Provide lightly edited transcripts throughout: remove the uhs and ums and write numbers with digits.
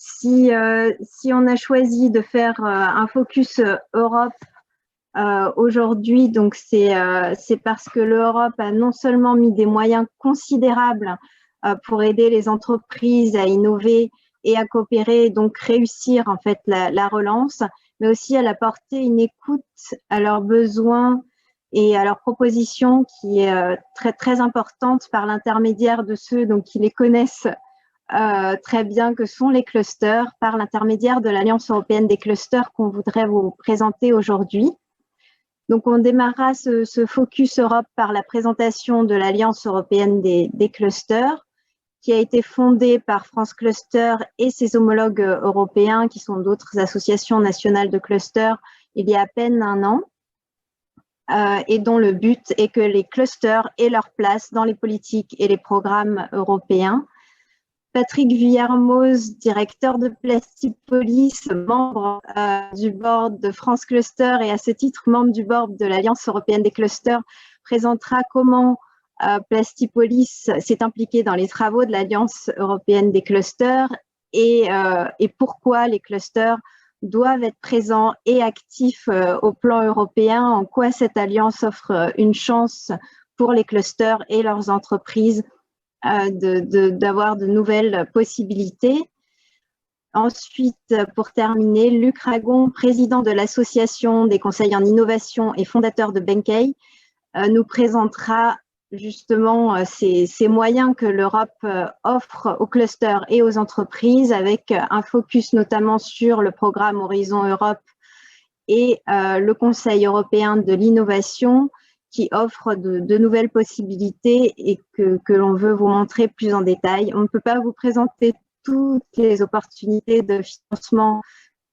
Si on a choisi de faire un focus Europe aujourd'hui, donc c'est parce que l'Europe a non seulement mis des moyens considérables pour aider les entreprises à innover et à coopérer, donc réussir en fait la relance, mais aussi elle a porté une écoute à leurs besoins et à leurs propositions qui est très très importante par l'intermédiaire de ceux donc, qui les connaissent très bien, que sont les clusters, par l'intermédiaire de l'Alliance européenne des clusters qu'on voudrait vous présenter aujourd'hui. Donc, on démarrera ce focus Europe par la présentation de l'Alliance européenne des clusters, qui a été fondée par France Cluster et ses homologues européens, qui sont d'autres associations nationales de clusters, il y a à peine un an, et dont le but est que les clusters aient leur place dans les politiques et les programmes européens. Patrick Vuillermoz, directeur de Plastipolis, membre du board de France Cluster et à ce titre membre du board de l'Alliance européenne des clusters, présentera comment Plastipolis s'est impliqué dans les travaux de l'Alliance européenne des clusters et pourquoi les clusters doivent être présents et actifs au plan européen, en quoi cette alliance offre une chance pour les clusters et leurs entreprises d'avoir de nouvelles possibilités. Ensuite, pour terminer, Luc Ragon, président de l'Association des conseils en innovation et fondateur de Benkei, nous présentera justement ces moyens que l'Europe offre aux clusters et aux entreprises, avec un focus notamment sur le programme Horizon Europe et le Conseil européen de l'innovation, qui offre de nouvelles possibilités et que l'on veut vous montrer plus en détail. On ne peut pas vous présenter toutes les opportunités de financement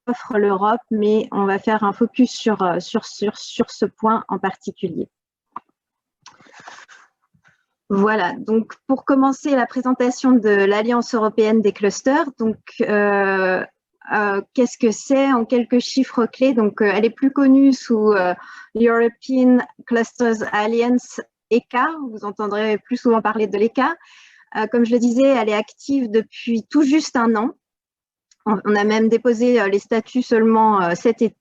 qu'offre l'Europe, mais on va faire un focus sur ce point en particulier. Voilà, donc pour commencer la présentation de l'Alliance européenne des clusters, donc qu'est-ce que c'est en quelques chiffres clés? Donc, elle est plus connue sous l'European Clusters Alliance, ECA. Vous entendrez plus souvent parler de l'ECA. Comme je le disais, elle est active depuis tout juste un an. On a même déposé les statuts seulement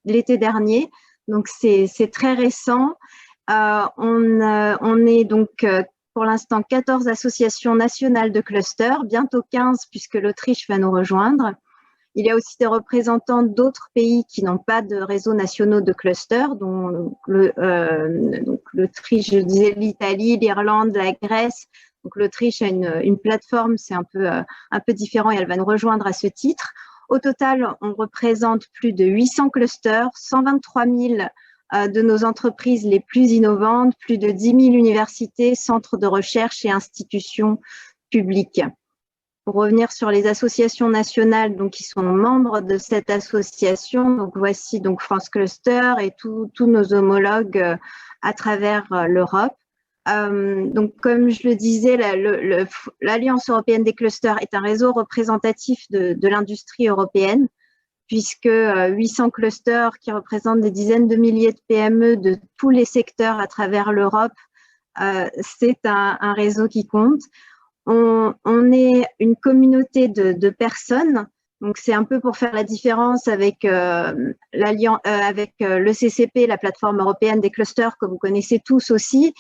l'été dernier. Donc, c'est très récent. On est donc pour l'instant 14 associations nationales de clusters, bientôt 15 puisque l'Autriche va nous rejoindre. Il y a aussi des représentants d'autres pays qui n'ont pas de réseaux nationaux de clusters, dont l'Autriche, je disais l'Italie, l'Irlande, la Grèce. Donc l'Autriche a une plateforme, c'est un peu différent et elle va nous rejoindre à ce titre. Au total, on représente plus de 800 clusters, 123 000 de nos entreprises les plus innovantes, plus de 10 000 universités, centres de recherche et institutions publiques. Pour revenir sur les associations nationales donc, qui sont membres de cette association, donc voici donc France Cluster et tous nos homologues à travers l'Europe. Donc, comme je le disais, l'Alliance européenne des clusters est un réseau représentatif de l'industrie européenne, puisque 800 clusters qui représentent des dizaines de milliers de PME de tous les secteurs à travers l'Europe, c'est un réseau qui compte. On est une communauté de personnes, donc c'est un peu pour faire la différence avec le CCP, la plateforme européenne des clusters que vous connaissez tous aussi.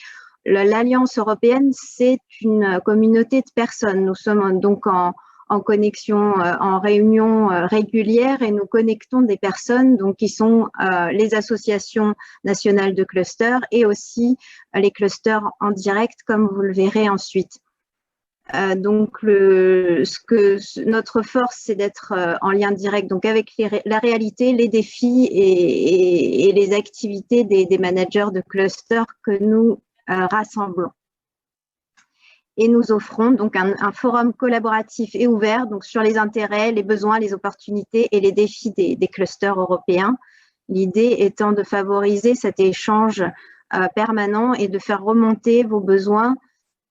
L'Alliance européenne, c'est une communauté de personnes. Nous sommes donc en connexion, en réunion régulière et nous connectons des personnes donc, qui sont les associations nationales de clusters et aussi les clusters en direct, comme vous le verrez ensuite. Donc, notre force, c'est d'être en lien direct donc avec la réalité, les défis et les activités des managers de clusters que nous rassemblons. Et nous offrons donc un forum collaboratif et ouvert donc sur les intérêts, les besoins, les opportunités et les défis des clusters européens. L'idée étant de favoriser cet échange permanent et de faire remonter vos besoins,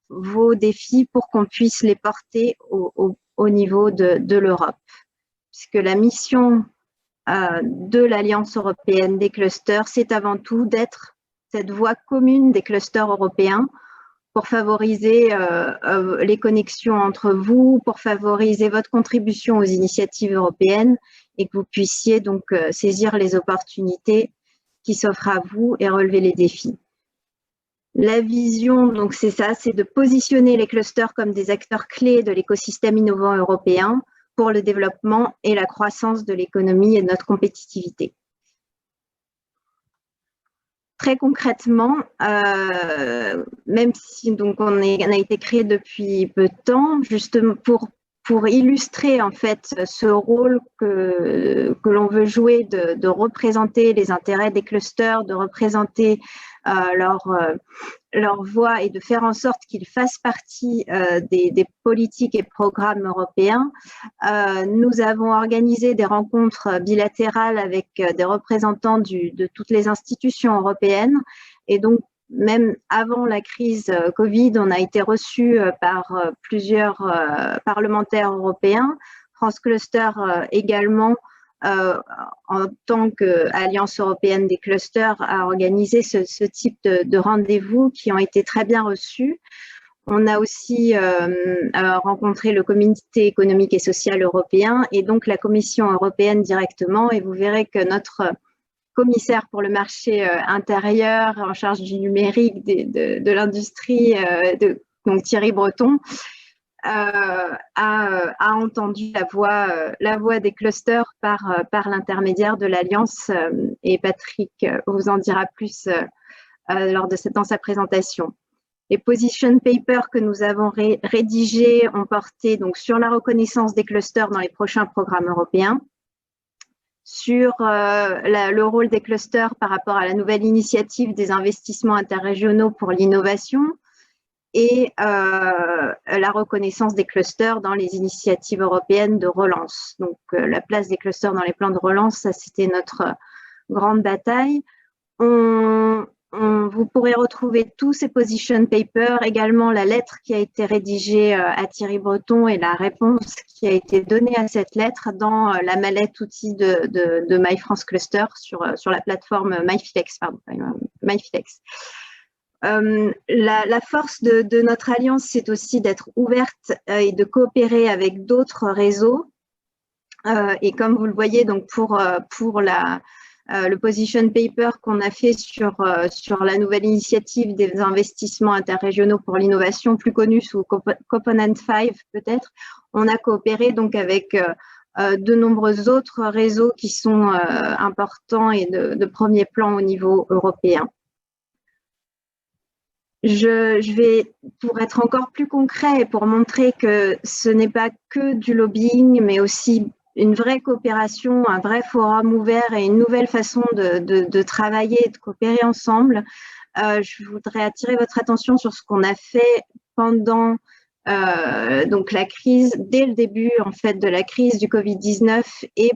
vos défis pour qu'on puisse les porter au niveau de l'Europe. Puisque la mission de l'Alliance européenne des clusters, c'est avant tout d'être cette voie commune des clusters européens pour favoriser les connexions entre vous, pour favoriser votre contribution aux initiatives européennes et que vous puissiez donc saisir les opportunités qui s'offrent à vous et relever les défis. La vision, donc c'est ça, c'est de positionner les clusters comme des acteurs clés de l'écosystème innovant européen pour le développement et la croissance de l'économie et de notre compétitivité. Très concrètement, même si donc on a été créé depuis peu de temps, justement pour illustrer en fait ce rôle que l'on veut jouer de représenter les intérêts des clusters, de représenter leur voix et de faire en sorte qu'ils fassent partie des politiques et programmes européens. Nous avons organisé des rencontres bilatérales avec des représentants de toutes les institutions européennes et donc même avant la crise Covid, on a été reçus par plusieurs parlementaires européens, France Cluster également, en tant qu'Alliance européenne des clusters, a organisé ce type de rendez-vous qui ont été très bien reçus. On a aussi rencontré le Comité économique et social européen et donc la Commission européenne directement, et vous verrez que notre commissaire pour le marché intérieur en charge du numérique, de l'industrie, donc Thierry Breton, a entendu la voix des clusters par l'intermédiaire de l'Alliance, et Patrick vous en dira plus dans sa présentation. Les position papers que nous avons rédigés ont porté donc sur la reconnaissance des clusters dans les prochains programmes européens, sur le rôle des clusters par rapport à la nouvelle initiative des investissements interrégionaux pour l'innovation et la reconnaissance des clusters dans les initiatives européennes de relance. Donc, la place des clusters dans les plans de relance, ça c'était notre grande bataille. Vous pourrez retrouver tous ces position papers, également la lettre qui a été rédigée à Thierry Breton et la réponse qui a été donnée à cette lettre dans la mallette outils de MyFrance Cluster sur la plateforme MyFilex. La force de notre alliance, c'est aussi d'être ouverte et de coopérer avec d'autres réseaux. Et comme vous le voyez, donc pour le position paper qu'on a fait sur la nouvelle initiative des investissements interrégionaux pour l'innovation, plus connue sous Component 5 peut-être, on a coopéré donc avec de nombreux autres réseaux qui sont importants et de premier plan au niveau européen. Je vais, pour être encore plus concret et pour montrer que ce n'est pas que du lobbying, mais aussi une vraie coopération, un vrai forum ouvert et une nouvelle façon de travailler et de coopérer ensemble, je voudrais attirer votre attention sur ce qu'on a fait pendant donc la crise, dès le début en fait de la crise du Covid-19 et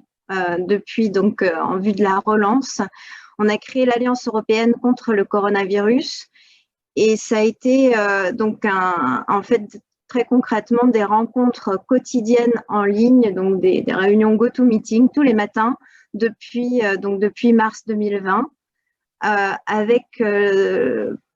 depuis donc en vue de la relance. On a créé l'Alliance européenne contre le coronavirus. Et ça a été donc en fait très concrètement des rencontres quotidiennes en ligne, donc des réunions GoToMeeting tous les matins depuis mars 2020, avec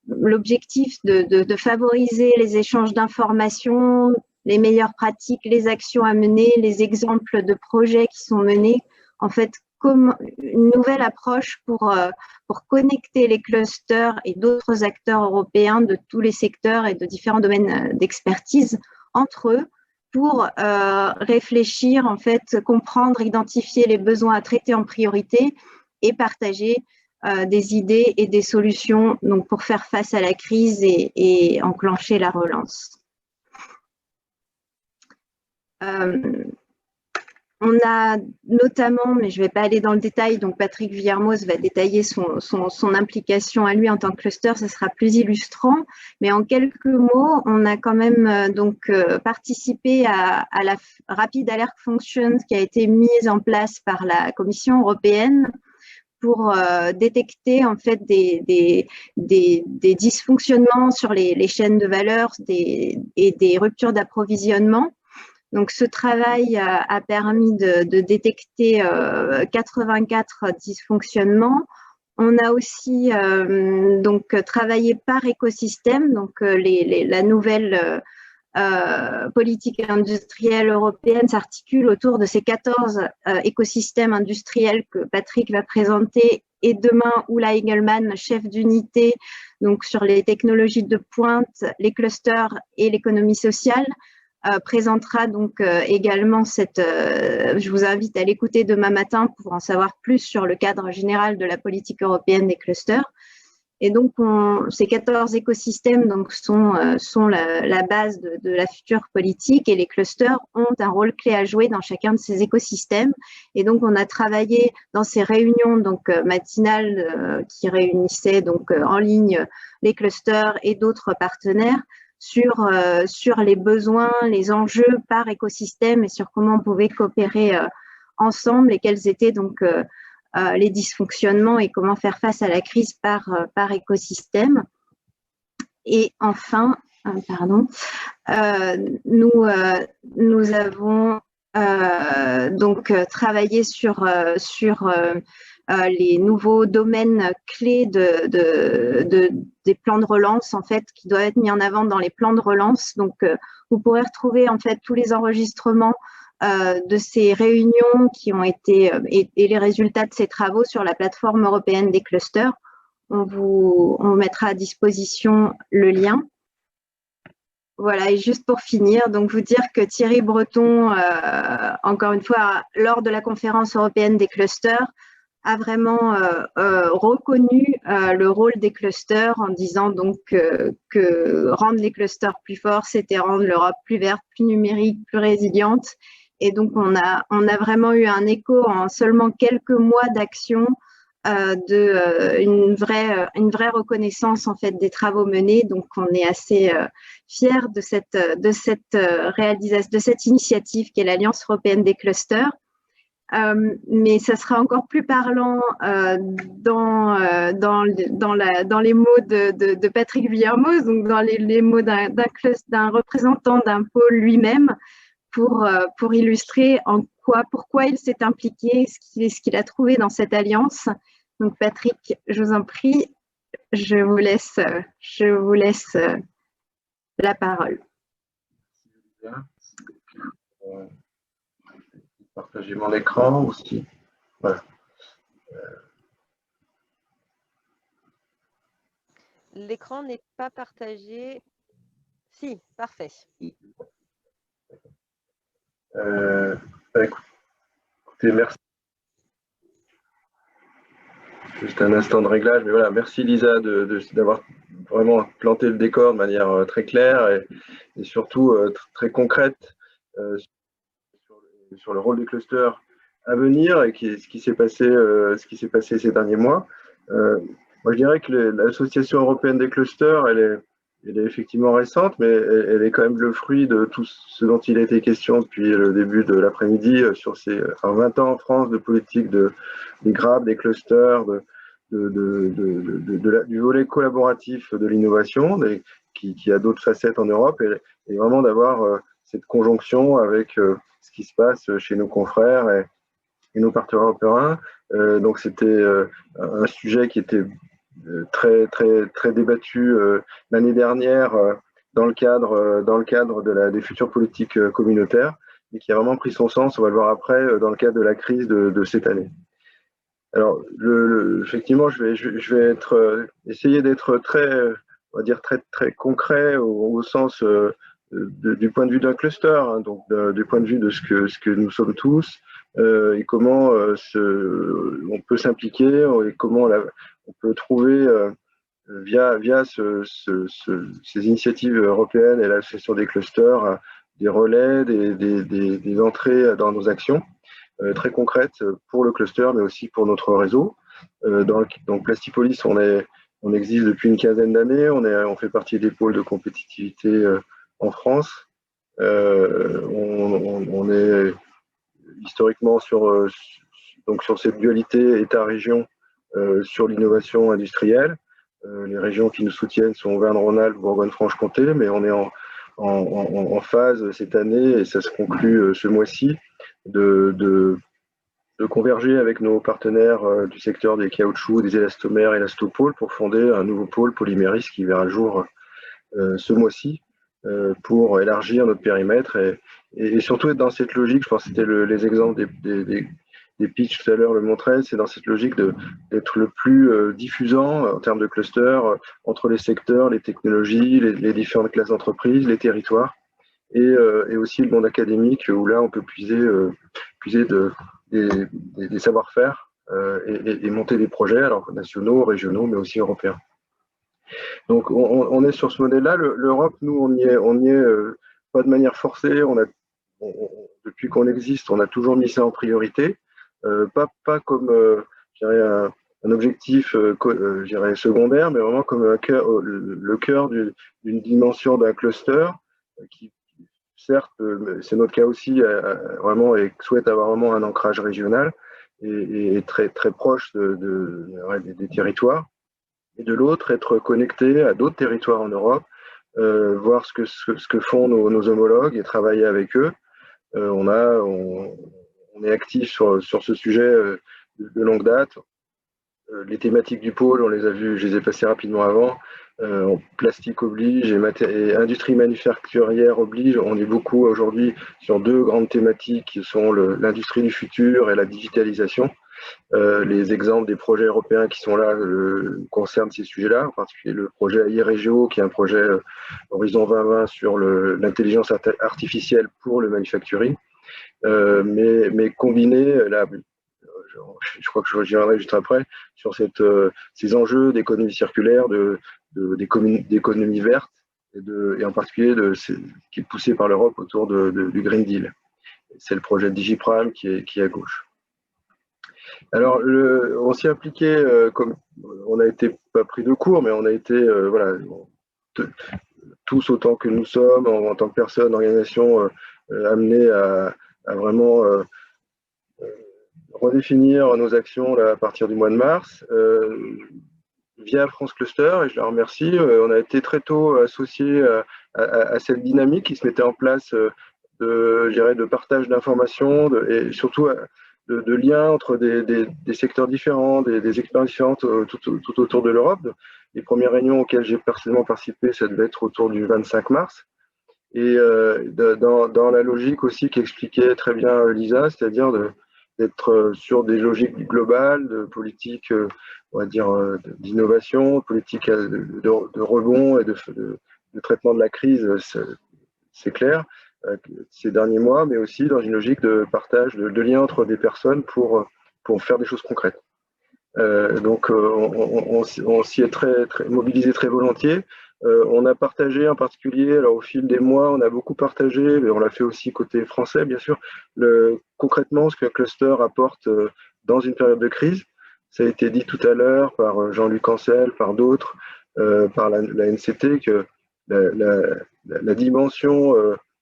l'objectif de favoriser les échanges d'informations, les meilleures pratiques, les actions à mener, les exemples de projets qui sont menés, en fait comme une nouvelle approche pour connecter les clusters et d'autres acteurs européens de tous les secteurs et de différents domaines d'expertise entre eux pour réfléchir, en fait, comprendre, identifier les besoins à traiter en priorité et partager des idées et des solutions donc, pour faire face à la crise et enclencher la relance. On a notamment, mais je ne vais pas aller dans le détail, donc Patrick Villermoz va détailler son implication à lui en tant que cluster, ce sera plus illustrant, mais en quelques mots, on a quand même participé à la Rapid Alert Function qui a été mise en place par la Commission européenne pour détecter en fait des dysfonctionnements sur les chaînes de valeur et des ruptures d'approvisionnement. Donc, ce travail a permis de détecter 84 dysfonctionnements. On a aussi donc travaillé par écosystème, donc la nouvelle politique industrielle européenne s'articule autour de ces 14 écosystèmes industriels que Patrick va présenter, et demain Oula Engelmann, chef d'unité donc sur les technologies de pointe, les clusters et l'économie sociale, présentera donc également je vous invite à l'écouter demain matin pour en savoir plus sur le cadre général de la politique européenne des clusters. Et donc, ces 14 écosystèmes donc, sont la base de la future politique, et les clusters ont un rôle clé à jouer dans chacun de ces écosystèmes. Et donc, on a travaillé dans ces réunions donc, matinales qui réunissaient donc, en ligne les clusters et d'autres partenaires sur les besoins, les enjeux par écosystème et sur comment on pouvait coopérer ensemble, et quels étaient donc les dysfonctionnements et comment faire face à la crise par écosystème. Et enfin, nous avons donc travaillé sur les nouveaux domaines clés des plans de relance, en fait, qui doivent être mis en avant dans les plans de relance. Donc, vous pourrez retrouver en fait tous les enregistrements de ces réunions qui ont été et les résultats de ces travaux sur la plateforme européenne des clusters. On mettra à disposition le lien. Voilà, et juste pour finir, donc vous dire que Thierry Breton, encore une fois, lors de la conférence européenne des clusters, a vraiment reconnu le rôle des clusters en disant donc que rendre les clusters plus forts, c'était rendre l'Europe plus verte, plus numérique, plus résiliente. Et donc, on a vraiment eu un écho en seulement quelques mois d'action une vraie reconnaissance en fait des travaux menés. Donc, on est assez fiers de cette réalisation, de cette initiative qui est l'Alliance européenne des clusters. Mais ça sera encore plus parlant dans les mots de Patrick Villermoz, donc dans les mots d'un représentant d'un pôle lui-même, pour illustrer pourquoi il s'est impliqué, ce qu'il a trouvé dans cette alliance. Donc Patrick, je vous en prie, je vous laisse la parole. Partager mon écran aussi. Voilà. L'écran n'est pas partagé. Si, parfait. Écoutez, merci. Juste un instant de réglage, mais voilà, merci Lisa d'avoir vraiment planté le décor de manière très claire et surtout très concrète sur le rôle des clusters à venir et ce qui s'est passé ces derniers mois. Moi, je dirais que l'Association européenne des clusters, elle est effectivement récente, mais elle est quand même le fruit de tout ce dont il a été question depuis le début de l'après-midi sur ces 20 ans en France de politique des GRAB, des clusters, du volet collaboratif de l'innovation, qui a d'autres facettes en Europe, et vraiment d'avoir cette conjonction avec ce qui se passe chez nos confrères et nos partenaires européens. Donc c'était un sujet qui était très débattu l'année dernière dans le cadre des futures politiques communautaires, et qui a vraiment pris son sens, on va le voir après, dans le cadre de la crise de cette année. Alors, effectivement, je vais essayer d'être on va dire très concret au sens du point de vue d'un cluster, hein, donc du point de vue de ce que nous sommes tous, et comment on peut s'impliquer et comment on peut trouver via ces initiatives européennes et l'association des clusters des relais, des entrées dans nos actions très concrètes pour le cluster, mais aussi pour notre réseau. Donc Plastipolis, on existe depuis une quinzaine d'années, on fait partie des pôles de compétitivité en France. On est historiquement sur cette dualité État-région sur l'innovation industrielle. Les régions qui nous soutiennent sont Auvergne-Rhône-Alpes, Bourgogne-Franche-Comté, mais on est en phase cette année, et ça se conclut ce mois-ci, de de converger avec nos partenaires du secteur des caoutchoucs, des élastomères, élastopôles, pour fonder un nouveau pôle Polyméris qui verra le jour ce mois-ci, pour élargir notre périmètre et surtout être dans cette logique. Je pense que c'était les exemples des pitchs tout à l'heure le montraient, c'est dans cette logique d'être le plus diffusant en termes de cluster entre les secteurs, les technologies, les différentes classes d'entreprises, les territoires et aussi le monde académique où là on peut puiser des savoir-faire et monter des projets alors nationaux, régionaux, mais aussi européens. Donc on est sur ce modèle-là. L'Europe, nous, on y est pas de manière forcée. Depuis qu'on existe, on a toujours mis ça en priorité, pas comme je dirais un objectif je dirais secondaire, mais vraiment comme le cœur d'une dimension d'un cluster qui, certes, c'est notre cas aussi, vraiment, et souhaite avoir vraiment un ancrage régional et très, très proche des territoires. Et de l'autre, être connecté à d'autres territoires en Europe, voir ce que font nos homologues et travailler avec eux. On est actif sur ce sujet de longue date. Les thématiques du pôle, on les a vues, je les ai passées rapidement avant. Plastique oblige et industrie manufacturière oblige. On est beaucoup aujourd'hui sur deux grandes thématiques qui sont l'industrie du futur et la digitalisation. Les exemples des projets européens qui sont là concernent ces sujets-là, en particulier le projet AI Regio, qui est un projet Horizon 2020 sur l'intelligence artificielle pour le manufacturing, mais combiné, là, je crois que je reviendrai juste après, sur ces enjeux d'économie circulaire, d'économie verte, et en particulier qui est poussé par l'Europe autour du Green Deal. C'est le projet DigiPrime qui est à gauche. Alors, on s'y impliqué, comme on a été pas pris de court, mais on a été, voilà, tous autant que nous sommes, en tant que personnes, organisations, amenés à vraiment redéfinir nos actions là, à partir du mois de mars, via France Cluster, et je la remercie. On a été très tôt associés à cette dynamique qui se mettait en place de partage d'informations et surtout de liens entre des secteurs différents, des expériences différentes tout autour de l'Europe. Les premières réunions auxquelles j'ai personnellement participé, ça devait être autour du 25 mars. Et dans la logique aussi qu'expliquait très bien Lisa, c'est-à-dire d'être sur des logiques globales, de politique, on va dire, d'innovation, de politique de rebond et de traitement de la crise, c'est clair, ces derniers mois, mais aussi dans une logique de partage, de lien entre des personnes pour faire des choses concrètes. Donc, on s'y est très mobilisé très volontiers. On a partagé en particulier, alors au fil des mois, on a beaucoup partagé, mais on l'a fait aussi côté français, bien sûr, concrètement ce qu'un cluster apporte dans une période de crise. Ça a été dit tout à l'heure par Jean-Luc Ancel, par d'autres, par la NCT, que la dimension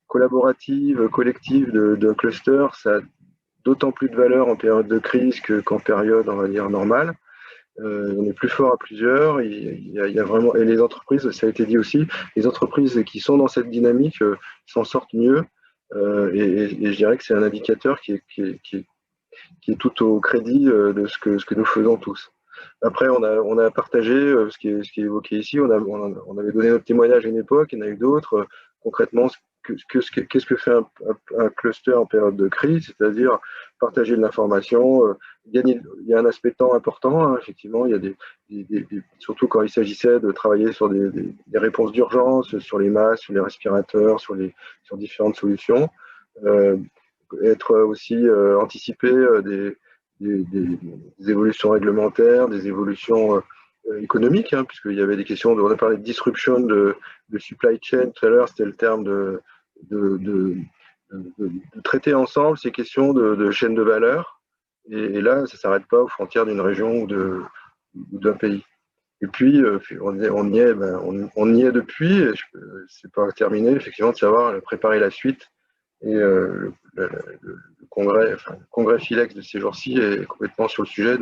collaborative, collective d'un cluster, ça a d'autant plus de valeur en période de crise qu'en période, on va dire, normale. On est plus fort à plusieurs. Il y a vraiment, et les entreprises, ça a été dit aussi, les entreprises qui sont dans cette dynamique s'en sortent mieux. Et je dirais que c'est un indicateur qui est tout au crédit de ce que nous faisons tous. Après, on a partagé ce qui est évoqué ici. On avait donné notre témoignage à une époque, il y en a eu d'autres. Concrètement, qu'est-ce que fait un cluster en période de crise, c'est-à-dire partager de l'information, gagner. Il y a un aspect temps important, hein, effectivement. Il y a surtout quand il s'agissait de travailler sur des réponses d'urgence, sur les masques, sur les respirateurs, sur différentes solutions. Être aussi anticiper des évolutions réglementaires, des évolutions économiques, hein, puisqu'il y avait des questions, on a parlé de disruption de supply chain tout à l'heure, c'était le terme de traiter ensemble ces questions de chaîne de valeur. Et là, ça ne s'arrête pas aux frontières d'une région ou d'un pays. Et puis, on y est depuis, c'est pas terminé, effectivement, de savoir préparer la suite. Et le congrès Philex de ces jours-ci est complètement sur le sujet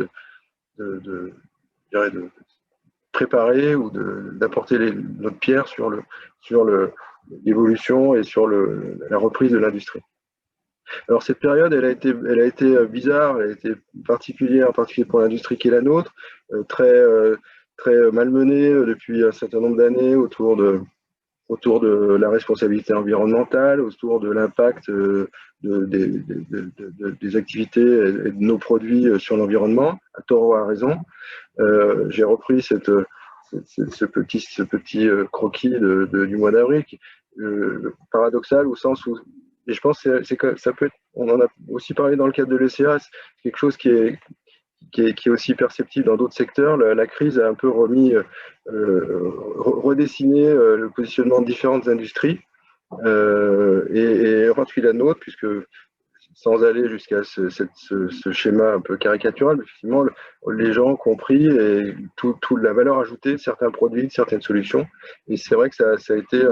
de préparer ou d'apporter notre pierre sur l'évolution et sur la reprise de l'industrie. Alors cette période, elle a été bizarre, elle a été particulière, en particulier pour l'industrie qui est la nôtre, très malmenée depuis un certain nombre d'années autour de la responsabilité environnementale, autour de l'impact des activités et de nos produits sur l'environnement, à tort ou à raison. J'ai repris ce petit croquis du mois d'avril, paradoxal au sens où, et je pense que ça peut être, on en a aussi parlé dans le cadre de l'ECA, c'est quelque chose qui est aussi perceptible dans d'autres secteurs. La crise a un peu redessiné le positionnement de différentes industries, et en particulier la nôtre, puisque sans aller jusqu'à ce schéma un peu caricatural, effectivement, les gens ont compris et toute la valeur ajoutée de certains produits, de certaines solutions. Et c'est vrai que ça a été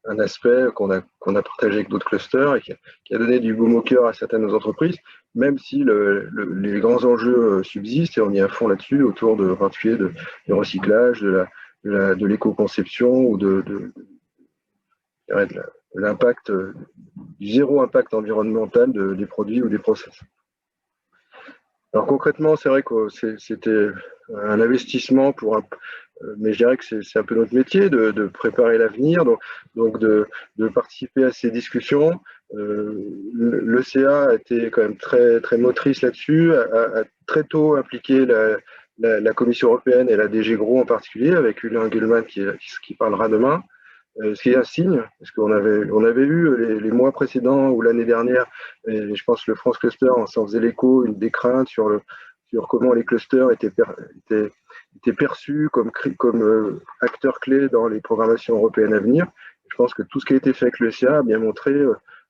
un aspect qu'on a partagé avec d'autres clusters et qui a donné du baume au cœur à certaines entreprises, même si les grands enjeux subsistent et on y est à fond là-dessus, autour en particulier du recyclage, de l'éco-conception ou de l'impact, du zéro impact environnemental des produits ou des process. Alors concrètement, c'est vrai que c'était un investissement mais je dirais que c'est un peu notre métier de préparer l'avenir, donc de participer à ces discussions. L'ECA a été quand même très, très motrice là-dessus, a très tôt impliqué la Commission européenne et la DG Gros en particulier, avec Julien Engelmann qui parlera demain. Ce qui est un signe, parce qu'on avait eu les mois précédents ou l'année dernière, et je pense que le France Cluster s'en faisait l'écho, des craintes sur comment les clusters étaient perçus comme acteurs clés dans les programmations européennes à venir. Je pense que tout ce qui a été fait avec le CA a bien montré,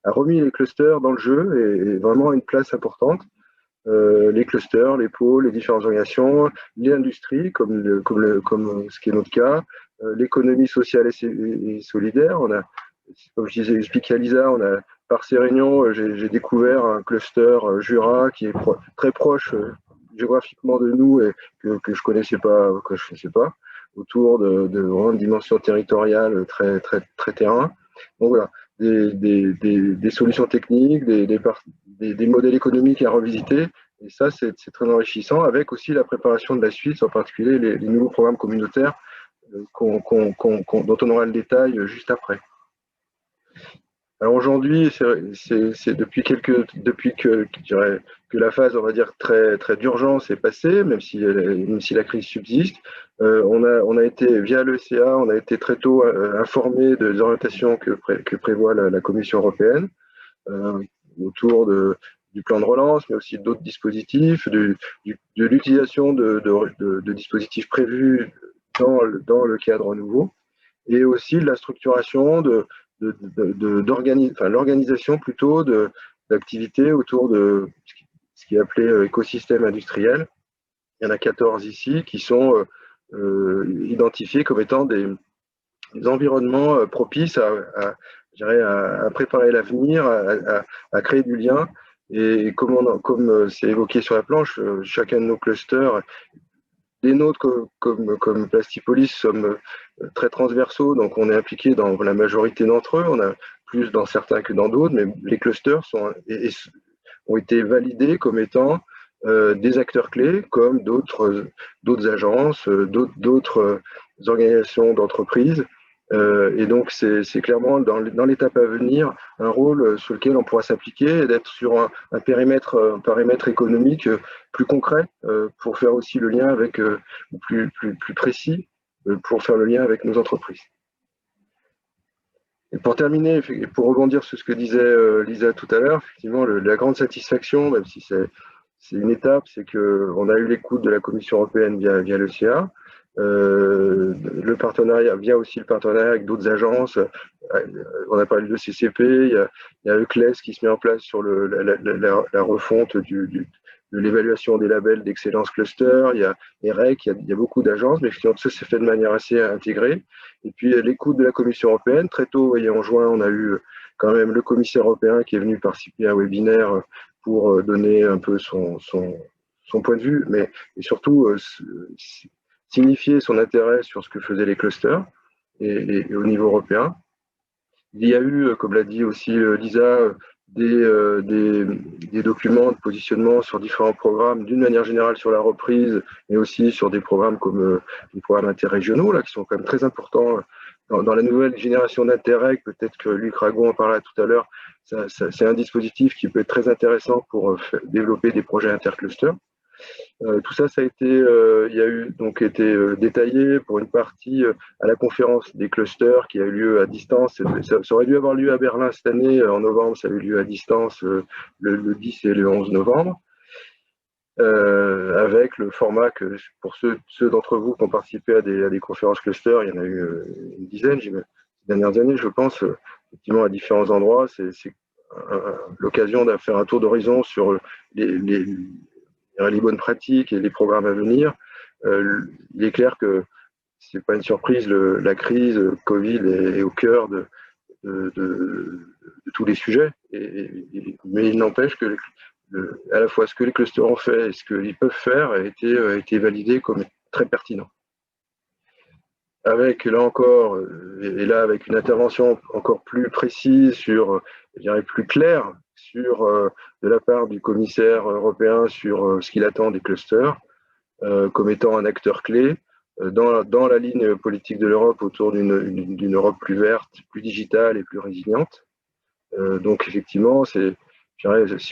a remis les clusters dans le jeu et vraiment à une place importante. Les clusters, les pôles, les différentes organisations, les industries, comme ce qui est notre cas, l'économie sociale et solidaire. Comme je disais, expliqué à Lisa, par ces réunions, j'ai découvert un cluster Jura qui est très proche géographiquement de nous et que je connaissais pas, autour de dimension territoriale très, très, très terrain. Donc voilà, des solutions techniques, des modèles économiques à revisiter. Et ça, c'est très enrichissant, avec aussi la préparation de la suite, en particulier les nouveaux programmes communautaires dont on aura le détail juste après. Alors aujourd'hui, c'est depuis que je dirais que la phase, on va dire, très, très d'urgence est passée, même si la crise subsiste. On a été, via l'ECA, on a été très tôt informé des orientations que prévoit la Commission européenne autour du plan de relance, mais aussi d'autres dispositifs, de l'utilisation de dispositifs prévus dans le cadre nouveau, et aussi de la structuration l'organisation plutôt d'activités autour de ce qui est appelé écosystème industriel. Il y en a 14 ici qui sont identifiés comme étant des environnements propices à préparer l'avenir, à créer du lien. Et comme c'est évoqué sur la planche, chacun de nos clusters, des nôtres comme Plastipolis, sommes très transversaux, donc on est impliqué dans la majorité d'entre eux. On a plus dans certains que dans d'autres, mais les clusters ont été validés comme étant des acteurs clés, comme d'autres agences, d'autres organisations d'entreprises. Et donc, c'est clairement dans l'étape à venir un rôle sur lequel on pourra s'appliquer et d'être sur un paramètre économique plus concret pour faire aussi le lien avec, plus précis, pour faire le lien avec nos entreprises. Et pour terminer, pour rebondir sur ce que disait Lisa tout à l'heure, effectivement, la grande satisfaction, même si c'est une étape, c'est qu'on a eu l'écoute de la Commission européenne via l'ECA. Le partenariat, via aussi le partenariat avec d'autres agences. On a parlé de CCP, il y a Euclès qui se met en place sur la refonte de l'évaluation des labels d'excellence cluster. Il y a EREC, il y a beaucoup d'agences, mais finalement ça s'est fait de manière assez intégrée. Et puis l'écoute de la Commission européenne, très tôt, en juin, on a eu quand même le commissaire européen qui est venu participer à un webinaire pour donner un peu son point de vue, mais surtout signifier son intérêt sur ce que faisaient les clusters et au niveau européen. Il y a eu, comme l'a dit aussi Lisa, des documents de positionnement sur différents programmes, d'une manière générale sur la reprise, mais aussi sur des programmes comme les programmes interrégionaux, là, qui sont quand même très importants dans la nouvelle génération d'Interreg. Peut-être que Luc Ragon en parlait tout à l'heure. C'est un dispositif qui peut être très intéressant pour développer des projets interclusters. Tout ça, ça a été, il y a eu donc été détaillé pour une partie à la conférence des clusters qui a eu lieu à distance. Ça aurait dû avoir lieu à Berlin cette année en novembre, ça a eu lieu à distance le 10 et le 11 novembre. Avec le format que pour ceux d'entre vous qui ont participé à des conférences clusters, il y en a eu une dizaine ces dernières années, je pense, effectivement à différents endroits. C'est l'occasion de faire un tour d'horizon sur les bonnes pratiques et les programmes à venir. Il est clair que c'est pas une surprise, la crise Covid est au cœur de tous les sujets, mais il n'empêche que à la fois ce que les clusters ont fait et ce qu'ils peuvent faire a été validé comme très pertinent. Avec, là encore, et là avec une intervention encore plus précise sur, je dirais plus claire, sur de la part du commissaire européen sur ce qu'il attend des clusters comme étant un acteur clé dans la ligne politique de l'Europe autour d'une Europe plus verte, plus digitale et plus résiliente. Donc effectivement, si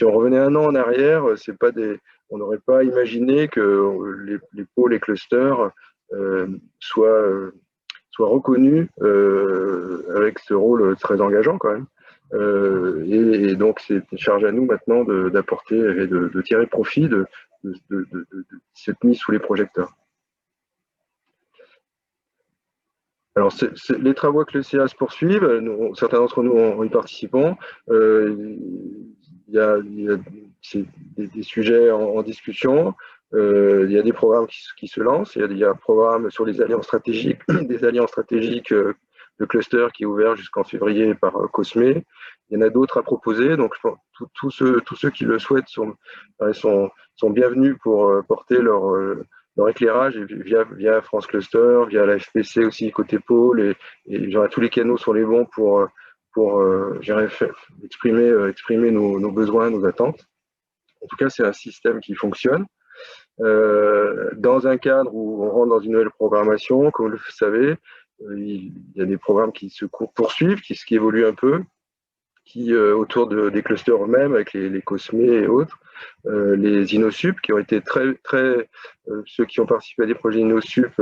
on revenait un an en arrière, on n'aurait pas imaginé que les pôles et clusters soient reconnus avec ce rôle très engageant quand même. Et donc c'est une charge à nous maintenant d'apporter et de tirer profit de cette mise sous les projecteurs. Alors, les travaux avec le CA se poursuivent. Certains d'entre nous en y participons. Il y a des sujets en discussion. Il y a des programmes qui se lancent. Il y a un programme sur les alliances stratégiques, des alliances stratégiques de cluster qui est ouvert jusqu'en février par COSME. Il y en a d'autres à proposer. Donc, tous ceux qui le souhaitent sont bienvenus pour porter leur éclairage via France Cluster, via la FPC aussi côté pôle, et tous les canaux sont les bons pour exprimer nos besoins, nos attentes. En tout cas, c'est un système qui fonctionne. Dans un cadre où on rentre dans une nouvelle programmation, comme vous le savez, il y a des programmes qui se poursuivent, qui évoluent un peu, autour des clusters eux-mêmes, avec les COSME et autres, les InnoSup, qui ont été ceux qui ont participé à des projets InnoSup,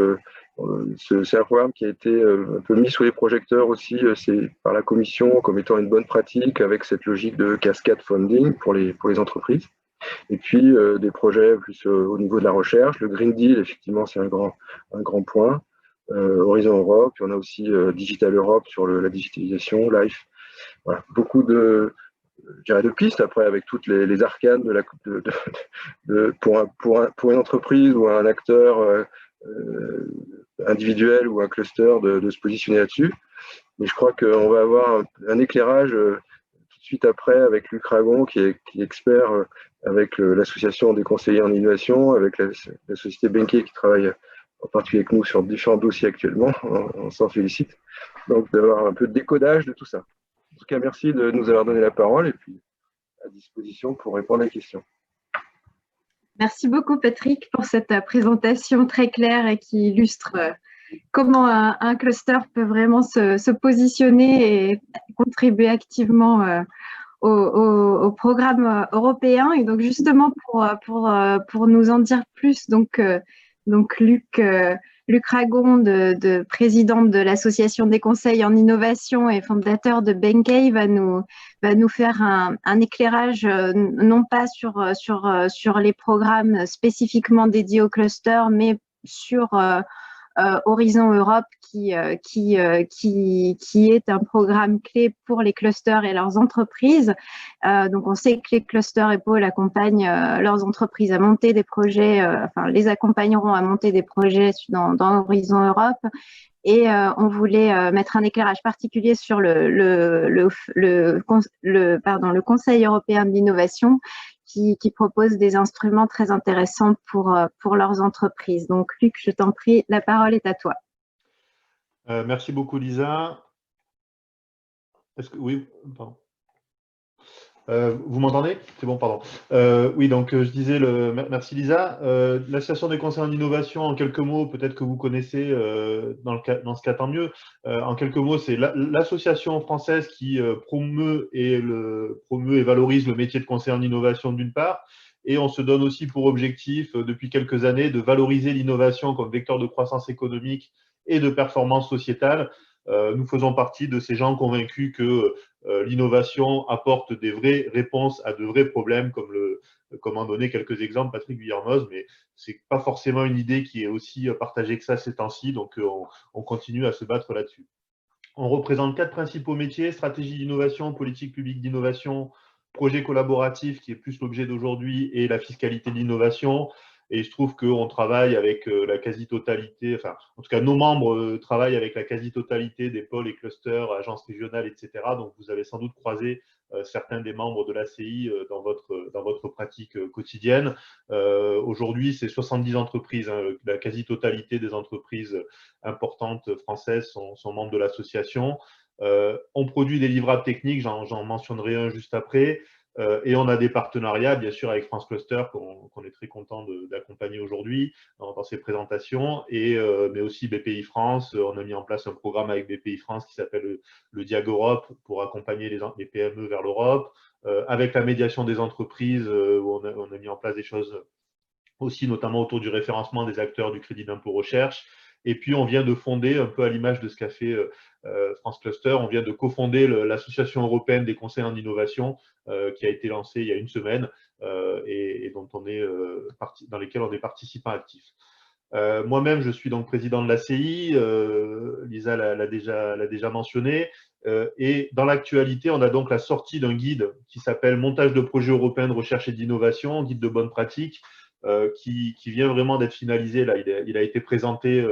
c'est un programme qui a été un peu mis sous les projecteurs aussi par la Commission comme étant une bonne pratique, avec cette logique de cascade funding pour les entreprises. Et puis des projets plus au niveau de la recherche. Le Green Deal, effectivement, c'est un grand point. Horizon Europe, puis on a aussi Digital Europe sur la digitalisation, Life. Voilà, beaucoup de pistes après avec toutes les arcanes pour une entreprise ou un acteur individuel ou un cluster de se positionner là-dessus. Mais je crois qu'on va avoir un éclairage tout de suite après avec Luc Ragon qui est expert avec l'association des conseillers en innovation, avec la société Benke qui travaille en particulier avec nous sur différents dossiers actuellement. On s'en félicite. Donc d'avoir un peu de décodage de tout ça. En tout cas, merci de nous avoir donné la parole et puis à disposition pour répondre à la question. Merci beaucoup, Patrick, pour cette présentation très claire et qui illustre comment un cluster peut vraiment se positionner et contribuer activement au programme européen. Et donc, justement, pour nous en dire plus, donc Luc Ragon, président de l'Association des conseils en innovation et fondateur de Benke, va nous faire un éclairage non pas sur les programmes spécifiquement dédiés au cluster, mais sur Horizon Europe qui est un programme clé pour les clusters et leurs entreprises. Donc, on sait que les clusters et pôles accompagnent leurs entreprises à monter des projets, les accompagneront à monter des projets dans Horizon Europe. Et on voulait mettre un éclairage particulier sur le Conseil européen de l'innovation qui propose des instruments très intéressants pour leurs entreprises. Donc, Luc, je t'en prie, la parole est à toi. Merci beaucoup, Lisa. Oui, pardon. Vous m'entendez? C'est bon, pardon. Oui, donc je disais, merci Lisa. L'Association des conseillers en innovation, en quelques mots, peut-être que vous connaissez, dans ce cas, tant mieux. En quelques mots, c'est l'association française qui promeut et valorise le métier de conseiller en innovation d'une part, et on se donne aussi pour objectif, depuis quelques années, de valoriser l'innovation comme vecteur de croissance économique et de performance sociétale. Nous faisons partie de ces gens convaincus que l'innovation apporte des vraies réponses à de vrais problèmes, comme en donné quelques exemples Patrick Villermoz, mais ce n'est pas forcément une idée qui est aussi partagée que ça ces temps-ci, donc on continue à se battre là-dessus. On représente 4 principaux métiers: stratégie d'innovation, politique publique d'innovation, projet collaboratif, qui est plus l'objet d'aujourd'hui, et la fiscalité de l'innovation. Et il se trouve qu'on travaille avec la quasi-totalité, enfin, en tout cas, nos membres travaillent avec la quasi-totalité des pôles et clusters, agences régionales, etc. Donc, vous avez sans doute croisé certains des membres de l'ACI dans votre pratique quotidienne. Aujourd'hui, c'est 70 entreprises. Hein, la quasi-totalité des entreprises importantes françaises sont membres de l'association. On produit des livrables techniques, j'en mentionnerai un juste après. Et on a des partenariats, bien sûr, avec France Cluster, qu'on est très content d'accompagner aujourd'hui dans ces présentations, mais aussi BPI France. On a mis en place un programme avec BPI France qui s'appelle le Diag Europe pour accompagner les PME vers l'Europe. Avec la médiation des entreprises, on a mis en place des choses aussi, notamment autour du référencement des acteurs du crédit d'impôt recherche. Et puis, on vient de fonder, un peu à l'image de ce qu'a fait France Cluster, on vient de cofonder l'Association européenne des conseils en innovation, qui a été lancée il y a une semaine et dans lesquels on est participant actif. Moi-même, je suis donc président de l'ACI, Lisa l'a déjà mentionné, et dans l'actualité, on a donc la sortie d'un guide qui s'appelle « Montage de projets européens de recherche et d'innovation », guide de bonnes pratiques, qui vient vraiment d'être finalisé. Là, il a été présenté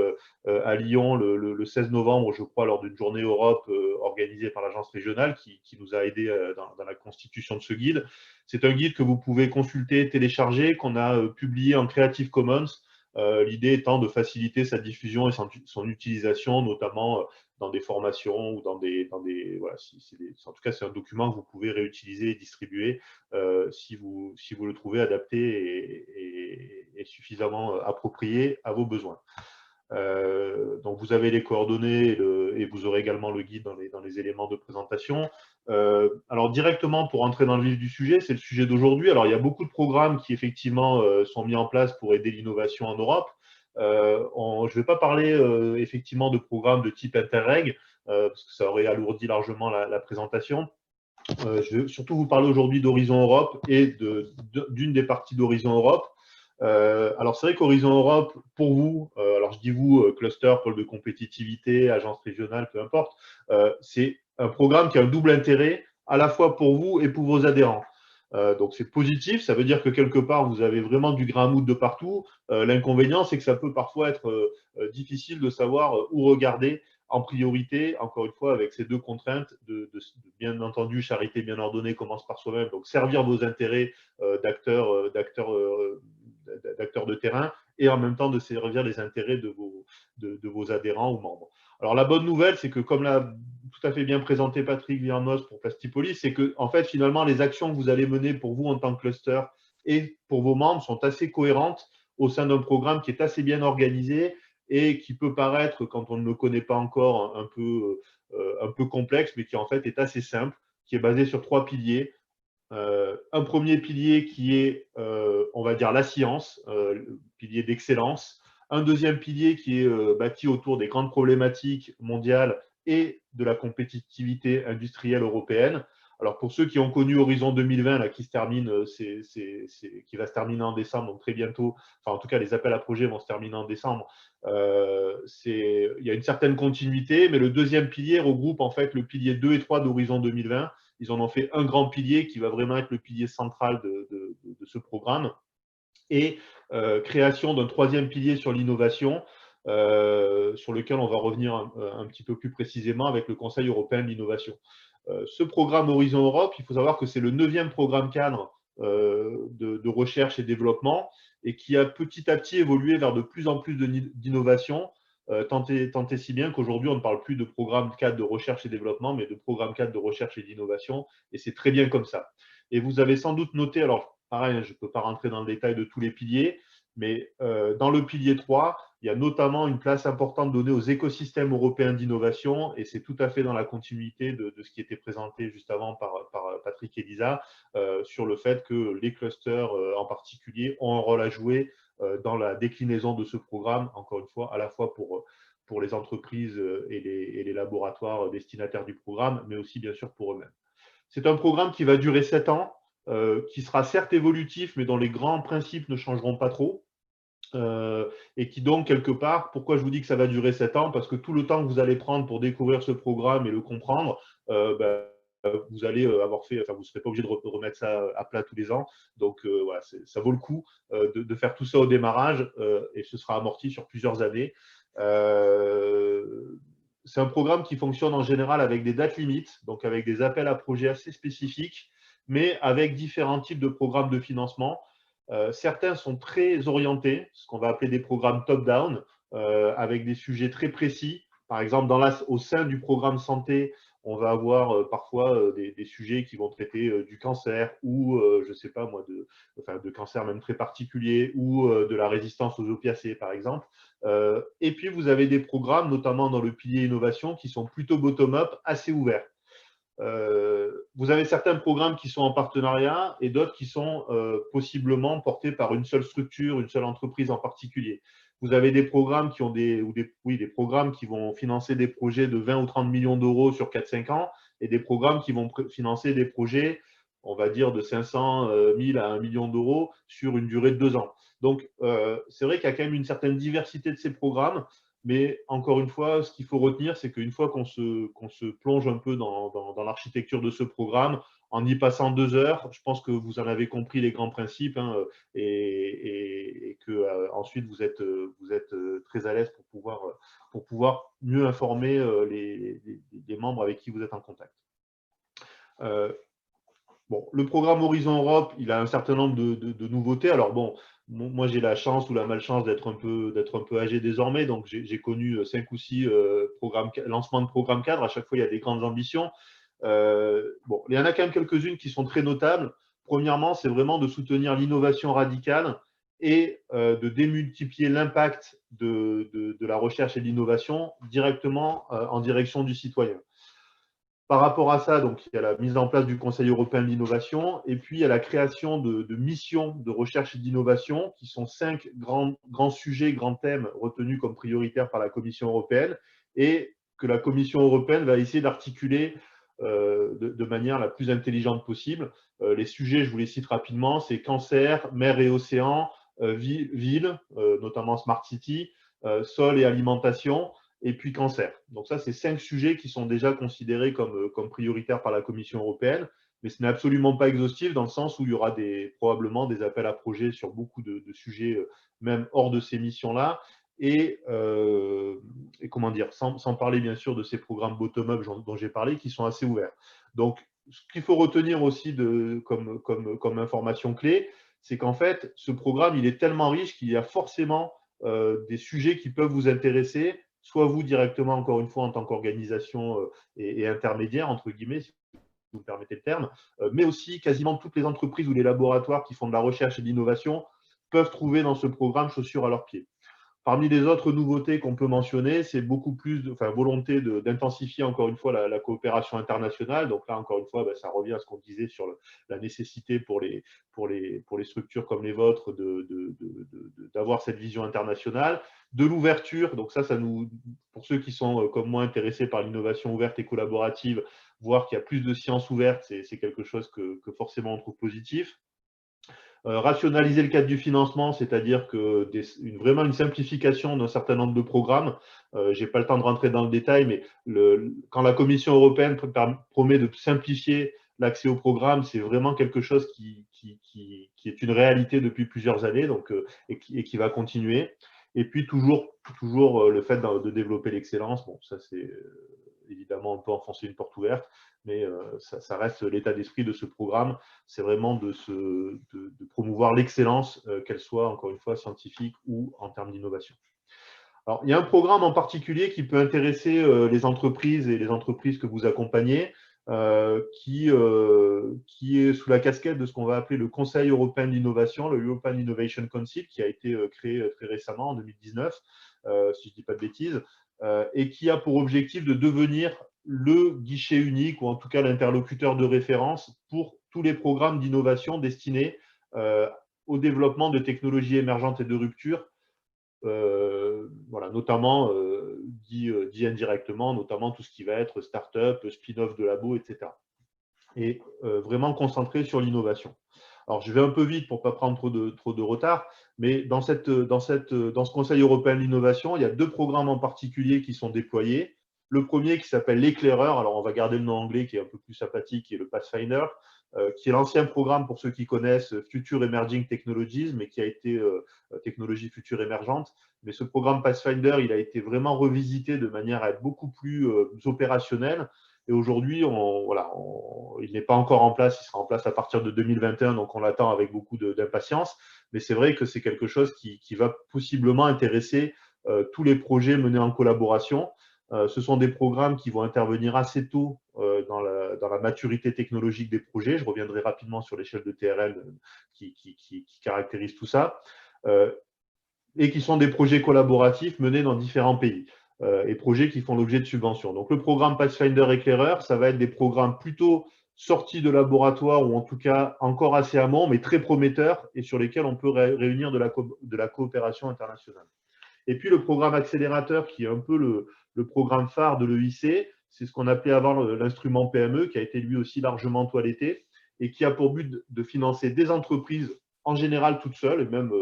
à Lyon le 16 novembre, je crois, lors d'une journée Europe organisée par l'agence régionale qui nous a aidés dans la constitution de ce guide. C'est un guide que vous pouvez consulter, télécharger, qu'on a publié en Creative Commons. L'idée étant de faciliter sa diffusion et son utilisation, notamment dans des formations ou dans des voilà, en tout cas, c'est un document que vous pouvez réutiliser et distribuer si vous le trouvez adapté et suffisamment approprié à vos besoins. Donc, vous avez les coordonnées et vous aurez également le guide dans les éléments de présentation. Alors, directement, pour entrer dans le vif du sujet, c'est le sujet d'aujourd'hui. Alors, il y a beaucoup de programmes qui, effectivement, sont mis en place pour aider l'innovation en Europe. Je ne vais pas parler, effectivement, de programmes de type Interreg, parce que ça aurait alourdi largement la présentation. Je vais surtout vous parler aujourd'hui d'Horizon Europe et d'une des parties d'Horizon Europe. Alors, c'est vrai qu'Horizon Europe, pour vous, alors je dis vous, cluster, pôle de compétitivité, agence régionale, peu importe, c'est un programme qui a un double intérêt, à la fois pour vous et pour vos adhérents. Donc, c'est positif, ça veut dire que quelque part, vous avez vraiment du grain à moudre de partout. L'inconvénient, c'est que ça peut parfois être difficile de savoir où regarder en priorité, encore une fois, avec ces deux contraintes, bien entendu, charité bien ordonnée commence par soi-même, donc servir vos intérêts d'acteurs de terrain et en même temps de servir les intérêts de vos adhérents ou membres. Alors, la bonne nouvelle, c'est que comme l'a tout à fait bien présenté Patrick Villermoz pour Plastipolis, c'est que, en fait, finalement, les actions que vous allez mener pour vous en tant que cluster et pour vos membres sont assez cohérentes au sein d'un programme qui est assez bien organisé et qui peut paraître, quand on ne le connaît pas encore, un peu complexe, mais qui en fait est assez simple, qui est basé sur 3 piliers. Un premier pilier qui est, on va dire, la science, le pilier d'excellence. Un deuxième pilier qui est bâti autour des grandes problématiques mondiales et de la compétitivité industrielle européenne. Alors, pour ceux qui ont connu Horizon 2020, là, qui va se terminer en décembre, donc très bientôt, enfin, en tout cas, les appels à projets vont se terminer en décembre. Il y a une certaine continuité, mais le deuxième pilier regroupe en fait le pilier 2 et 3 d'Horizon 2020. Ils en ont fait un grand pilier qui va vraiment être le pilier central de ce programme. Et création d'un troisième pilier sur l'innovation, sur lequel on va revenir un petit peu plus précisément avec le Conseil européen de l'innovation. Ce programme Horizon Europe, il faut savoir que c'est le 9e programme cadre de recherche et développement et qui a petit à petit évolué vers de plus en plus d'innovation, tant et si bien qu'aujourd'hui, on ne parle plus de programme cadre de recherche et développement, mais de programme cadre de recherche et d'innovation, et c'est très bien comme ça. Et vous avez sans doute noté, alors pareil, je ne peux pas rentrer dans le détail de tous les piliers, mais dans le pilier 3, il y a notamment une place importante donnée aux écosystèmes européens d'innovation, et c'est tout à fait dans la continuité de ce qui était présenté juste avant par Patrick et Lisa, sur le fait que les clusters en particulier ont un rôle à jouer dans la déclinaison de ce programme, encore une fois, à la fois pour les entreprises et les laboratoires destinataires du programme, mais aussi bien sûr pour eux-mêmes. C'est un programme qui va durer 7 ans, qui sera certes évolutif, mais dont les grands principes ne changeront pas trop. Et qui donc, quelque part, pourquoi je vous dis que ça va durer 7 ans? Parce que tout le temps que vous allez prendre pour découvrir ce programme et le comprendre, vous allez avoir fait, enfin, vous ne serez pas obligé de remettre ça à plat tous les ans. Donc, voilà, ça vaut le coup de faire tout ça au démarrage et ce sera amorti sur plusieurs années. C'est un programme qui fonctionne en général avec des dates limites, donc avec des appels à projets assez spécifiques, mais avec différents types de programmes de financement. Certains sont très orientés, ce qu'on va appeler des programmes top-down, avec des sujets très précis. Par exemple, au sein du programme santé, on va avoir parfois des sujets qui vont traiter du cancer ou, je ne sais pas moi, de cancer même très particulier ou de la résistance aux opiacés, par exemple. Et puis, vous avez des programmes, notamment dans le pilier innovation, qui sont plutôt bottom-up, assez ouverts. Vous avez certains programmes qui sont en partenariat et d'autres qui sont possiblement portés par une seule structure, une seule entreprise en particulier. Vous avez des programmes qui ont des programmes qui vont financer des projets de 20 ou 30 millions d'euros sur 4-5 ans et des programmes qui vont financer des projets, on va dire, de 500 000 à 1 million d'euros sur une durée de 2 ans. Donc, c'est vrai qu'il y a quand même une certaine diversité de ces programmes. Mais encore une fois, ce qu'il faut retenir, c'est qu'une fois qu'on se plonge un peu dans l'architecture de ce programme, en y passant 2 heures, je pense que vous en avez compris les grands principes et que ensuite vous êtes très à l'aise pour pouvoir mieux informer les membres avec qui vous êtes en contact. Bon, le programme Horizon Europe, il a un certain nombre de nouveautés. Alors bon, moi j'ai la chance ou la malchance d'être un peu âgé désormais, donc j'ai connu 5 ou 6 lancements de programmes cadres. À chaque fois, il y a des grandes ambitions. Bon, il y en a quand même quelques-unes qui sont très notables. Premièrement, c'est vraiment de soutenir l'innovation radicale et de démultiplier l'impact de la recherche et de l'innovation directement en direction du citoyen. Par rapport à ça, donc, il y a la mise en place du Conseil européen de l'innovation et puis il y a la création de missions de recherche et d'innovation qui sont 5 grands sujets, grands thèmes retenus comme prioritaires par la Commission européenne et que la Commission européenne va essayer d'articuler de manière la plus intelligente possible. Les sujets, je vous les cite rapidement, c'est cancer, mer et océan, ville, notamment Smart City, sol et alimentation, et puis cancer. Donc ça, c'est 5 sujets qui sont déjà considérés comme prioritaires par la Commission européenne, mais ce n'est absolument pas exhaustif dans le sens où il y aura probablement des appels à projets sur beaucoup de sujets, même hors de ces missions-là, et comment dire, sans parler bien sûr de ces programmes bottom-up dont j'ai parlé, qui sont assez ouverts. Donc, ce qu'il faut retenir aussi comme information clé, c'est qu'en fait, ce programme, il est tellement riche qu'il y a forcément des sujets qui peuvent vous intéresser, soit vous directement, encore une fois, en tant qu'organisation et intermédiaire, entre guillemets, si vous me permettez le terme, mais aussi quasiment toutes les entreprises ou les laboratoires qui font de la recherche et de l'innovation peuvent trouver dans ce programme chaussures à leurs pieds. Parmi les autres nouveautés qu'on peut mentionner, c'est beaucoup plus volonté d'intensifier encore une fois la coopération internationale. Donc là, encore une fois, ça revient à ce qu'on disait sur la nécessité pour les structures comme les vôtres d'avoir cette vision internationale, de l'ouverture. Donc ça pour ceux qui sont comme moi intéressés par l'innovation ouverte et collaborative, voir qu'il y a plus de sciences ouvertes, c'est quelque chose que forcément on trouve positif. Rationaliser le cadre du financement, c'est-à-dire que vraiment une simplification d'un certain nombre de programmes. Je n'ai pas le temps de rentrer dans le détail, mais quand la Commission européenne promet de simplifier l'accès au programme, c'est vraiment quelque chose qui est une réalité depuis plusieurs années et qui va continuer. Et puis toujours le fait de développer l'excellence. Bon, ça c'est évidemment, on peut enfoncer une porte ouverte, mais ça reste l'état d'esprit de ce programme. C'est vraiment de promouvoir l'excellence, qu'elle soit, encore une fois, scientifique ou en termes d'innovation. Alors, il y a un programme en particulier qui peut intéresser les entreprises et les entreprises que vous accompagnez. qui est sous la casquette de ce qu'on va appeler le Conseil européen de l'innovation, le European Innovation Council, qui a été créé très récemment, en 2019, si je ne dis pas de bêtises, et qui a pour objectif de devenir le guichet unique, ou en tout cas l'interlocuteur de référence pour tous les programmes d'innovation destinés au développement de technologies émergentes et de rupture, voilà, notamment dit indirectement, notamment tout ce qui va être start-up, spin-off de labo, etc. Et vraiment concentré sur l'innovation. Alors, je vais un peu vite pour ne pas prendre trop de retard, mais dans ce Conseil européen de l'innovation, il y a 2 programmes en particulier qui sont déployés. Le premier qui s'appelle l'éclaireur, alors on va garder le nom anglais qui est un peu plus sympathique, qui est le Pathfinder, qui est l'ancien programme, pour ceux qui connaissent, Future Emerging Technologies, mais qui a été technologie future émergente. Mais ce programme Pathfinder, il a été vraiment revisité de manière à être beaucoup plus opérationnel. Et aujourd'hui, il n'est pas encore en place, il sera en place à partir de 2021, donc on l'attend avec beaucoup d'impatience. Mais c'est vrai que c'est quelque chose qui va possiblement intéresser tous les projets menés en collaboration. Ce sont des programmes qui vont intervenir assez tôt dans la maturité technologique des projets. Je reviendrai rapidement sur l'échelle de TRL qui caractérise tout ça. Et qui sont des projets collaboratifs menés dans différents pays et projets qui font l'objet de subventions. Donc, le programme Pathfinder Éclaireur, ça va être des programmes plutôt sortis de laboratoire ou en tout cas encore assez amont, mais très prometteurs et sur lesquels on peut réunir de la coopération internationale. Et puis, le programme accélérateur, qui est un peu le programme phare de l'EIC, c'est ce qu'on appelait avant l'instrument PME, qui a été lui aussi largement toiletté et qui a pour but de financer des entreprises en général toutes seules, et même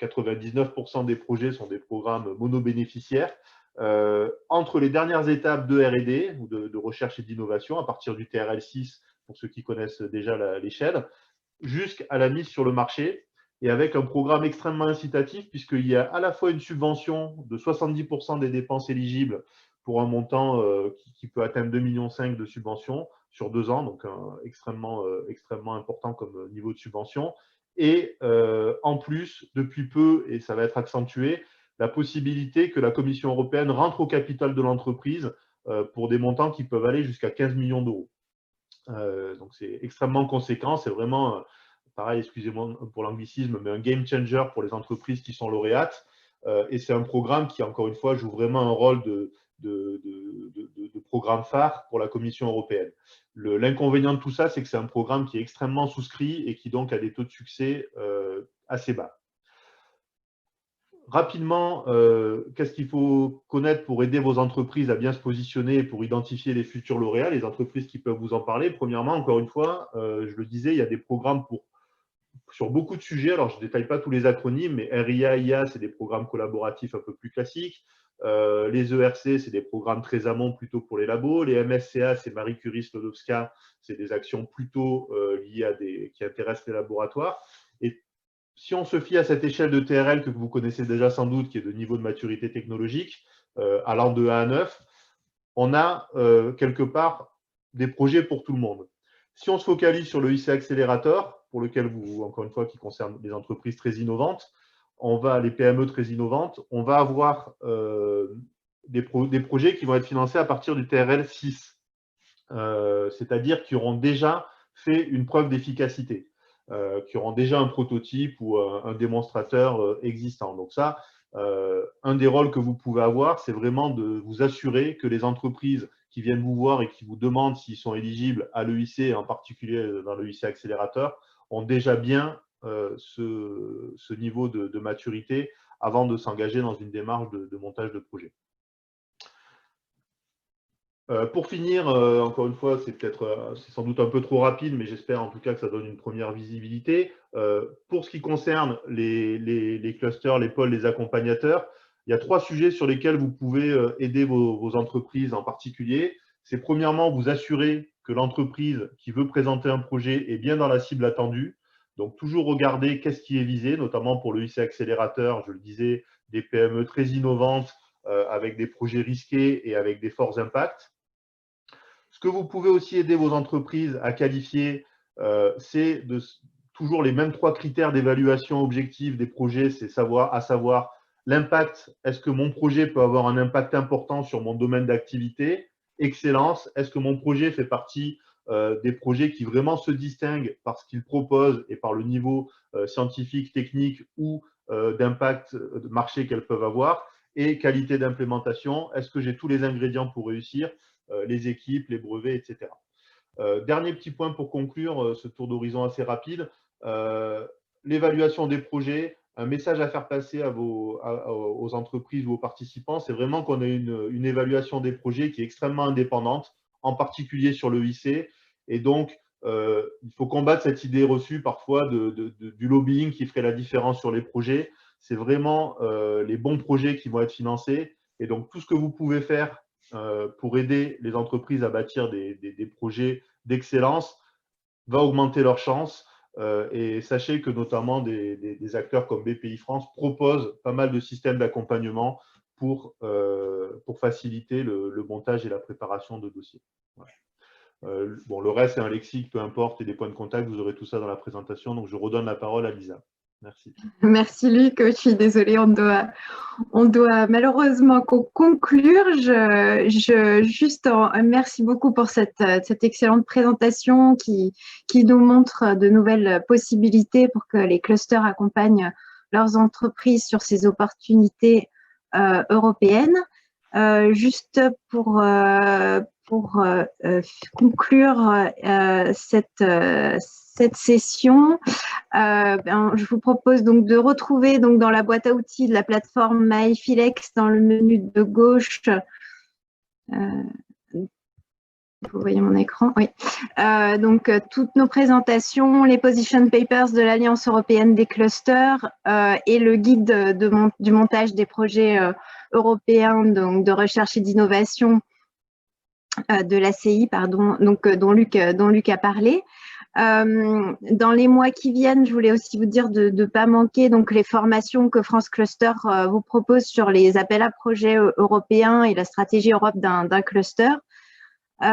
99% des projets sont des programmes monobénéficiaires, entre les dernières étapes de R&D, ou de recherche et d'innovation, à partir du TRL 6, pour ceux qui connaissent déjà l'échelle, jusqu'à la mise sur le marché, et avec un programme extrêmement incitatif, puisqu'il y a à la fois une subvention de 70% des dépenses éligibles pour un montant qui peut atteindre 2,5 millions de subventions sur 2 ans, donc extrêmement important comme niveau de subvention. Et en plus, depuis peu, et ça va être accentué, la possibilité que la Commission européenne rentre au capital de l'entreprise pour des montants qui peuvent aller jusqu'à 15 millions d'euros. Donc, c'est extrêmement conséquent. C'est vraiment, pareil, excusez-moi pour l'anglicisme, mais un game changer pour les entreprises qui sont lauréates. Et c'est un programme qui, encore une fois, joue vraiment un rôle de programme phare pour la Commission européenne. L'inconvénient de tout ça, c'est que c'est un programme qui est extrêmement souscrit et qui donc a des taux de succès assez bas. Rapidement, qu'est-ce qu'il faut connaître pour aider vos entreprises à bien se positionner et pour identifier les futurs lauréats, les entreprises qui peuvent vous en parler? Premièrement, encore une fois, je le disais, il y a des programmes sur beaucoup de sujets. Alors, je ne détaille pas tous les acronymes, mais RIA, IA, c'est des programmes collaboratifs un peu plus classiques. Les ERC, c'est des programmes très amont plutôt pour les labos. Les MSCA, c'est Marie Curie, Sklodowska, c'est des actions plutôt liées qui intéressent les laboratoires. Et si on se fie à cette échelle de TRL que vous connaissez déjà sans doute, qui est de niveau de maturité technologique, allant de 1 à 9, on a quelque part des projets pour tout le monde. Si on se focalise sur le IC Accelerator, pour lequel encore une fois, qui concerne les entreprises très innovantes, les PME très innovantes, on va avoir des projets qui vont être financés à partir du TRL 6, c'est-à-dire qui auront déjà fait une preuve d'efficacité, qui auront déjà un prototype ou un démonstrateur existant. Donc ça, un des rôles que vous pouvez avoir, c'est vraiment de vous assurer que les entreprises qui viennent vous voir et qui vous demandent s'ils sont éligibles à l'EIC, en particulier dans l'EIC Accélérateur, ont déjà bien ce niveau de maturité avant de s'engager dans une démarche de montage de projet. Pour finir, encore une fois, c'est sans doute un peu trop rapide, mais j'espère en tout cas que ça donne une première visibilité. Pour ce qui concerne les clusters, les pôles, les accompagnateurs, il y a 3 sujets sur lesquels vous pouvez aider vos entreprises en particulier. C'est premièrement, vous assurer que l'entreprise qui veut présenter un projet est bien dans la cible attendue. Donc, toujours regarder qu'est-ce qui est visé, notamment pour le IC Accélérateur, je le disais, des PME très innovantes, avec des projets risqués et avec des forts impacts. Ce que vous pouvez aussi aider vos entreprises à qualifier, c'est toujours les mêmes 3 critères d'évaluation objective des projets, c'est à savoir l'impact. Est-ce que mon projet peut avoir un impact important sur mon domaine d'activité? excellence. Est-ce que mon projet fait partie des projets qui vraiment se distinguent par ce qu'ils proposent et par le niveau scientifique, technique ou d'impact de marché qu'elles peuvent avoir, et qualité d'implémentation. Est-ce que j'ai tous les ingrédients pour réussir, les équipes, les brevets, etc. Dernier petit point pour conclure ce tour d'horizon assez rapide, l'évaluation des projets. Un message à faire passer aux entreprises ou aux participants, c'est vraiment qu'on ait une évaluation des projets qui est extrêmement indépendante, en particulier sur le IC. Et donc, il faut combattre cette idée reçue parfois du lobbying qui ferait la différence sur les projets. C'est vraiment les bons projets qui vont être financés. Et donc, tout ce que vous pouvez faire pour aider les entreprises à bâtir des projets d'excellence va augmenter leurs chances. Et sachez que notamment des acteurs comme BPI France proposent pas mal de systèmes d'accompagnement pour faciliter le montage et la préparation de dossiers. Ouais. Bon, le reste, c'est un lexique, peu importe, et des points de contact, vous aurez tout ça dans la présentation. Donc, je redonne la parole à Lisa. Merci. Merci Luc, je suis désolée, on doit malheureusement conclure. Merci beaucoup pour cette excellente présentation qui nous montre de nouvelles possibilités pour que les clusters accompagnent leurs entreprises sur ces opportunités européennes. Juste pour conclure cette session, je vous propose donc de retrouver donc dans la boîte à outils de la plateforme MyFilex, dans le menu de gauche, vous voyez mon écran, oui. Donc toutes nos présentations, les position papers de l'Alliance européenne des clusters et le guide du montage des projets européens donc de recherche et d'innovation de l'ACI, pardon, donc dont Luc a parlé. Dans les mois qui viennent, je voulais aussi vous dire de ne pas manquer donc les formations que France Cluster vous propose sur les appels à projets européens et la stratégie Europe d'un cluster. Et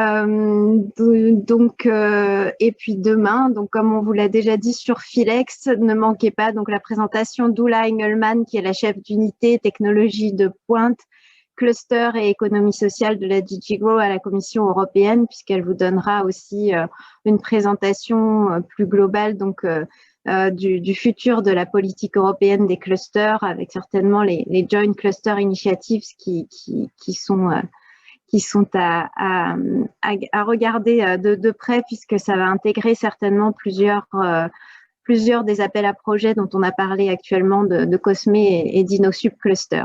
puis demain, donc comme on vous l'a déjà dit sur Filex, ne manquez pas donc la présentation d'Ulla Engelmann, qui est la chef d'unité technologie de pointe, cluster et économie sociale de la DigiGrow à la Commission européenne, puisqu'elle vous donnera aussi une présentation plus globale donc du futur de la politique européenne des clusters, avec certainement les Joint Cluster Initiatives qui sont à regarder de près, puisque ça va intégrer certainement plusieurs des appels à projets dont on a parlé actuellement de COSME et d'InnoSup Cluster.